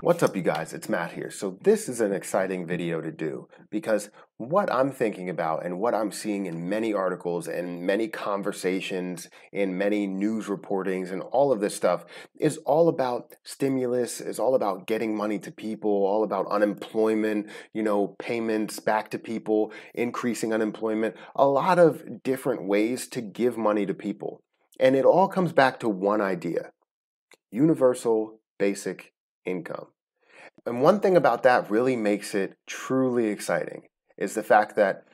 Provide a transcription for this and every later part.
What's up, you guys? It's Matt here. So this is an exciting video to do because what I'm thinking about and what I'm seeing in many articles and many conversations, in many news reportings and all of this stuff is all about stimulus, is all about getting money to people, all about unemployment, payments back to people, increasing unemployment, a lot of different ways to give money to people. And it all comes back to one idea: universal basic income. And one thing about that really makes it truly exciting is the fact that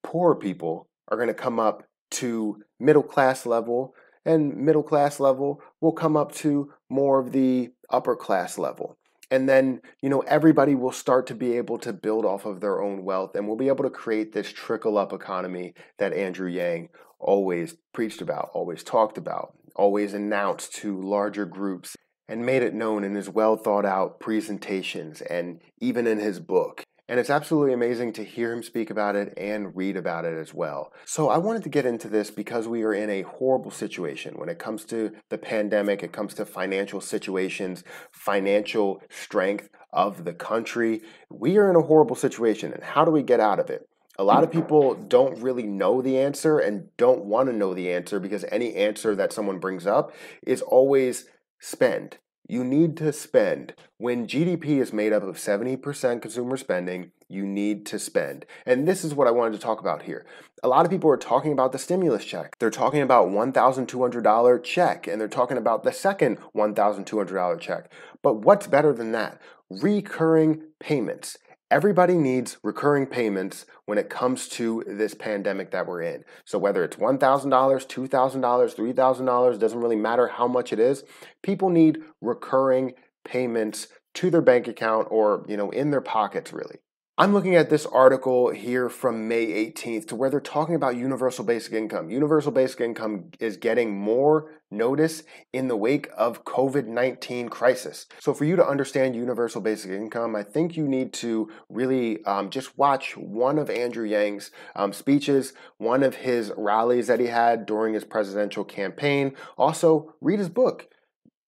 poor people are going to come up to middle class level, and middle class level will come up to more of the upper class level. And then, everybody will start to be able to build off of their own wealth, and we'll be able to create this trickle up economy that Andrew Yang always preached about, always talked about, always announced to larger groups, and made it known in his well thought out presentations and even in his book. And it's absolutely amazing to hear him speak about it and read about it as well. So I wanted to get into this because we are in a horrible situation when it comes to the pandemic, it comes to financial situations, financial strength of the country. We are in a horrible situation, and how do we get out of it? A lot of people don't really know the answer and don't want to know the answer, because any answer that someone brings up is always spend. You need to spend. When GDP is made up of 70% consumer spending, you need to spend. And this is what I wanted to talk about here. A lot of people are talking about the stimulus check. They're talking about $1,200 check, and they're talking about the second $1,200 check. But what's better than that? Recurring payments. Everybody needs recurring payments when it comes to this pandemic that we're in. So whether it's $1,000, $2,000, $3,000, doesn't really matter how much it is. People need recurring payments to their bank account or, in their pockets, really. I'm looking at this article here from May 18th to where they're talking about universal basic income. Universal basic income is getting more notice in the wake of COVID-19 crisis. So for you to understand universal basic income, I think you need to really just watch one of Andrew Yang's speeches, one of his rallies that he had during his presidential campaign. Also, read his book.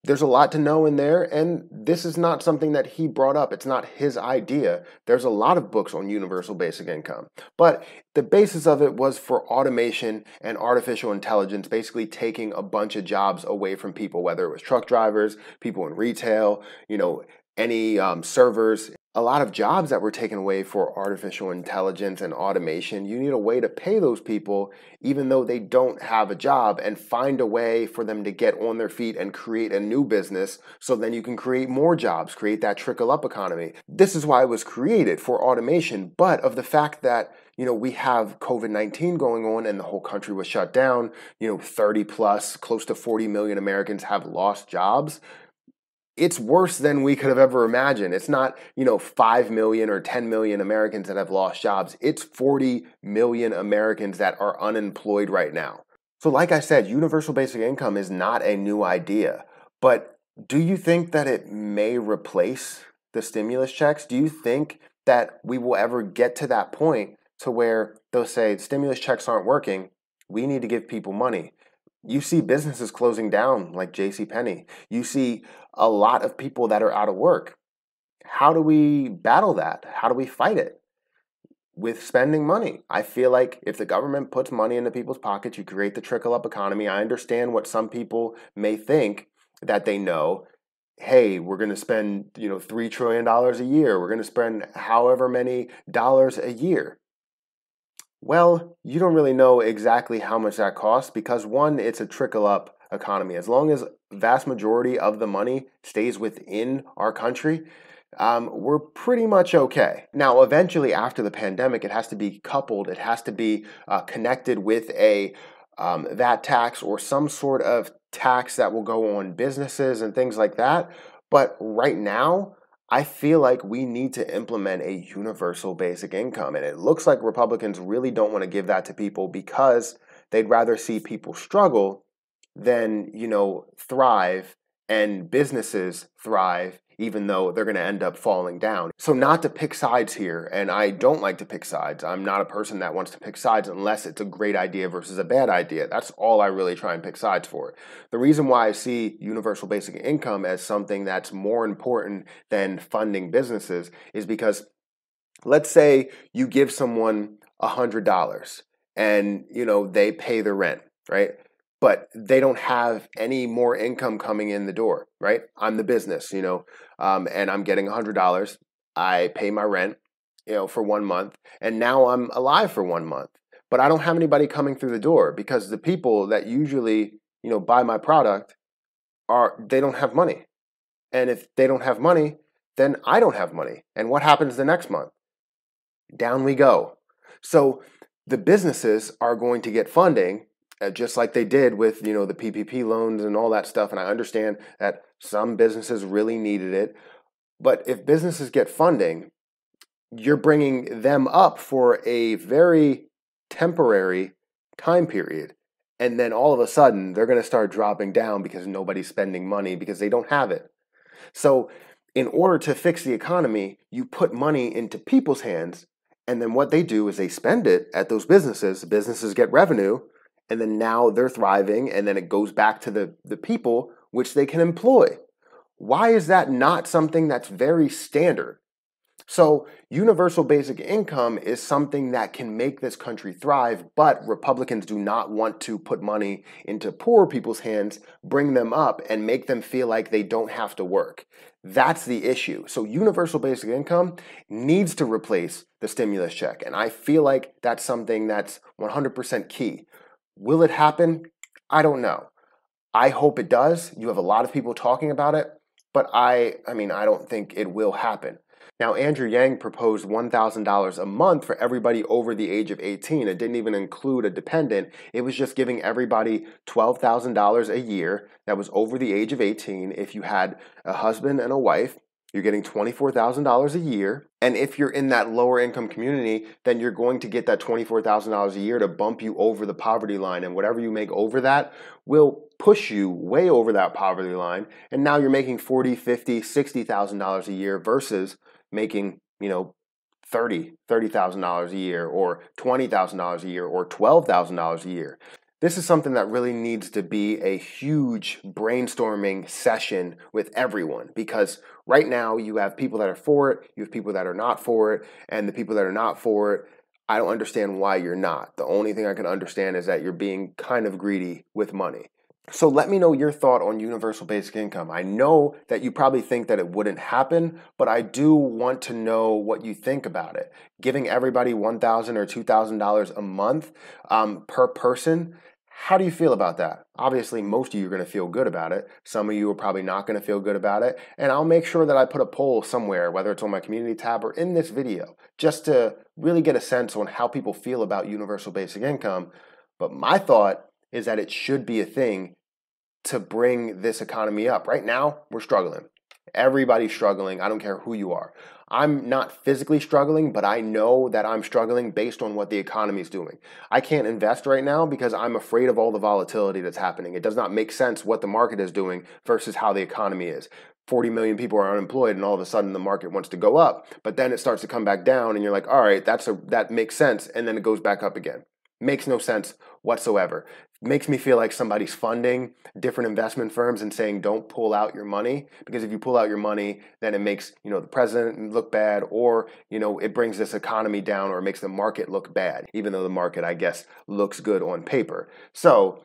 There's a lot to know in there, and this is not something that he brought up. It's not his idea. There's a lot of books on universal basic income, but the basis of it was for automation and artificial intelligence, basically taking a bunch of jobs away from people, whether it was truck drivers, people in retail, any servers. A lot of jobs that were taken away for artificial intelligence and automation. You need a way to pay those people even though they don't have a job, and find a way for them to get on their feet and create a new business, so then you can create more jobs, create that trickle up economy. This is why it was created, for automation. But of the fact that we have COVID-19 going on and the whole country was shut down, 30 plus, close to 40 million Americans have lost jobs. It's worse than we could have ever imagined. It's not, 5 million or 10 million Americans that have lost jobs. It's 40 million Americans that are unemployed right now. So like I said, universal basic income is not a new idea. But do you think that it may replace the stimulus checks? Do you think that we will ever get to that point to where they'll say stimulus checks aren't working, we need to give people money? You see businesses closing down like JCPenney. You see a lot of people that are out of work. How do we battle that? How do we fight it? With spending money. I feel like if the government puts money into people's pockets, you create the trickle up economy. I understand what some people may think, that they know, hey, we're going to spend, $3 trillion a year. We're going to spend however many dollars a year. Well, you don't really know exactly how much that costs, because one, it's a trickle up economy. As long as vast majority of the money stays within our country, we're pretty much okay. Now, eventually after the pandemic, it has to be coupled. It has to be connected with a VAT tax or some sort of tax that will go on businesses and things like that. But right now, I feel like we need to implement a universal basic income. And it looks like Republicans really don't want to give that to people, because they'd rather see people struggle than, thrive and businesses thrive even though they're going to end up falling down. So not to pick sides here, and I don't like to pick sides. I'm not a person that wants to pick sides unless it's a great idea versus a bad idea. That's all I really try and pick sides for. The reason why I see universal basic income as something that's more important than funding businesses is because let's say you give someone $100 and they pay the rent, right? But they don't have any more income coming in the door, right? I'm the business, and I'm getting $100. I pay my rent, for 1 month, and now I'm alive for 1 month. But I don't have anybody coming through the door because the people that usually, buy my product they don't have money. And if they don't have money, then I don't have money. And what happens the next month? Down we go. So the businesses are going to get funding just like they did with, the PPP loans and all that stuff. And I understand that some businesses really needed it. But if businesses get funding, you're bringing them up for a very temporary time period. And then all of a sudden, they're going to start dropping down because nobody's spending money because they don't have it. So in order to fix the economy, you put money into people's hands. And then what they do is they spend it at those businesses. Businesses get revenue. And then now they're thriving, and then it goes back to the people which they can employ. Why is that not something that's very standard? So universal basic income is something that can make this country thrive, but Republicans do not want to put money into poor people's hands, bring them up, and make them feel like they don't have to work. That's the issue. So universal basic income needs to replace the stimulus check, and I feel like that's something that's 100% key. Will it happen? I don't know. I hope it does. You have a lot of people talking about it, but I don't think it will happen. Now, Andrew Yang proposed $1,000 a month for everybody over the age of 18. It didn't even include a dependent. It was just giving everybody $12,000 a year that was over the age of 18. If you had a husband and a wife, you're getting $24,000 a year. And if you're in that lower income community, then you're going to get that $24,000 a year to bump you over the poverty line. And whatever you make over that will push you way over that poverty line. And now you're making $40,000, $50,000, $60,000 a year versus making, $30,000 a year or $20,000 a year or $12,000 a year. This is something that really needs to be a huge brainstorming session with everyone, because right now you have people that are for it, you have people that are not for it, and the people that are not for it, I don't understand why you're not. The only thing I can understand is that you're being kind of greedy with money. So let me know your thought on universal basic income. I know that you probably think that it wouldn't happen, but I do want to know what you think about it. Giving everybody $1,000 or $2,000 a month per person, how do you feel about that? Obviously, most of you are going to feel good about it. Some of you are probably not going to feel good about it. And I'll make sure that I put a poll somewhere, whether it's on my community tab or in this video, just to really get a sense on how people feel about universal basic income. But my thought is that it should be a thing to bring this economy up. Right now, we're struggling. Everybody's struggling. I don't care who you are. I'm not physically struggling, but I know that I'm struggling based on what the economy is doing. I can't invest right now because I'm afraid of all the volatility that's happening. It does not make sense what the market is doing versus how the economy is. 40 million people are unemployed and all of a sudden the market wants to go up, but then it starts to come back down and you're like, all right, that makes sense. And then it goes back up again. Makes no sense whatsoever. Makes me feel like somebody's funding different investment firms and saying don't pull out your money, because if you pull out your money, then it makes the president look bad, or it brings this economy down, or it makes the market look bad, even though the market, I guess, looks good on paper. So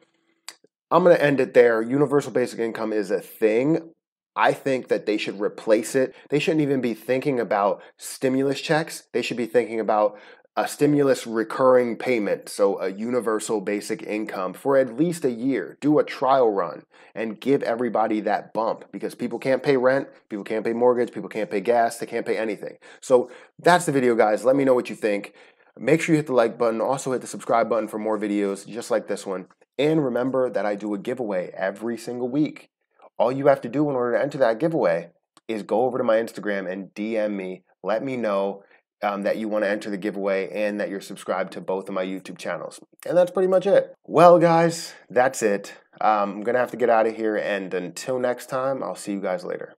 I'm going to end it there. Universal basic income is a thing. I think that they should replace it. They shouldn't even be thinking about stimulus checks. They should be thinking about a stimulus recurring payment, so a universal basic income for at least a year. Do a trial run and give everybody that bump, because people can't pay rent, people can't pay mortgage, people can't pay gas, they can't pay anything. So that's the video, guys. Let me know what you think. Make sure you hit the like button. Also hit the subscribe button for more videos just like this one. And remember that I do a giveaway every single week. All you have to do in order to enter that giveaway is go over to my Instagram and DM me. Let me know that you want to enter the giveaway and that you're subscribed to both of my YouTube channels. And that's pretty much it. Well, guys, that's it. I'm going to have to get out of here. And until next time, I'll see you guys later.